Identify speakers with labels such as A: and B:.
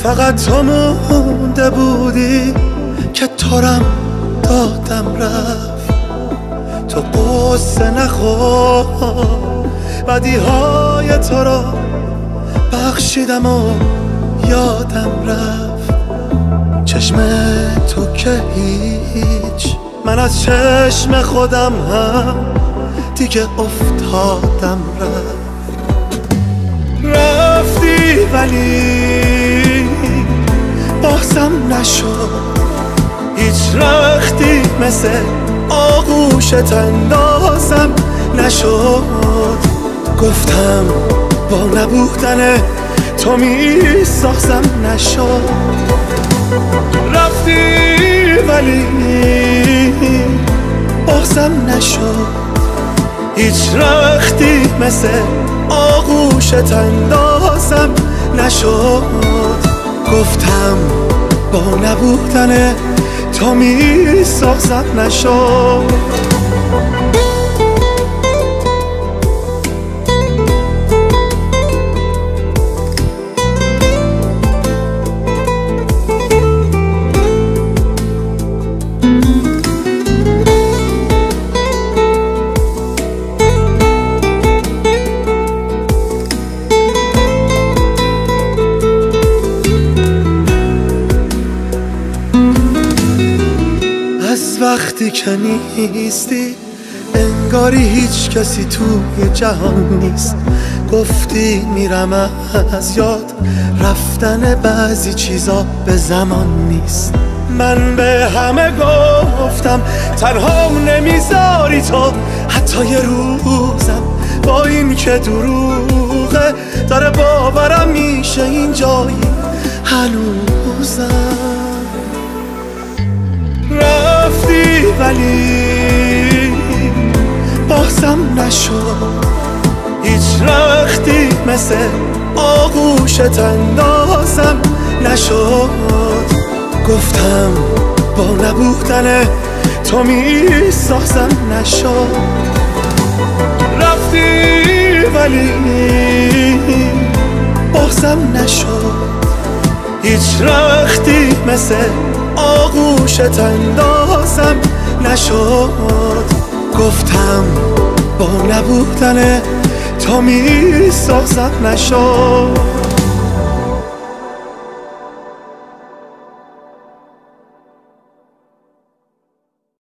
A: فقط تو مونده بودی که تارم دادم رفت. تو قصه نخور، بدیهای تو را بخشیدم و یادم رفت. چشم تو که هیچ، من از چشم خودم هم دیگه افتادم رفتی ولی بازم نشد، هیچ رختی مثل آغوشت اندازم نشد. گفتم با نبودن تو میسازم نشد. رفتی ولی بازم نشد، هیچ رختی مثل آغوشت اندازم نشد. گفتم با نبودن تو میسازم نشد. از وقتی که نیستی انگاری هیچ کسی توی جهان نیست. گفتی میرم از یاد، رفتن بعضی چیزا به زمان نیست. من به همه گفتم تنها نمیذاری تو حتی یه روزم، با این که دروغه داره باورم میشه اینجایی هنوزم. رفتی ولی بازم نشد، هیچ رختی مثل آغوشت اندازم نشد. گفتم با نبودن تو میسازم نشد. رفتی ولی بازم نشد، هیچ رختی مثل آغوشت اندازم نشد. گفتم با نبودن تو میسازم نشد.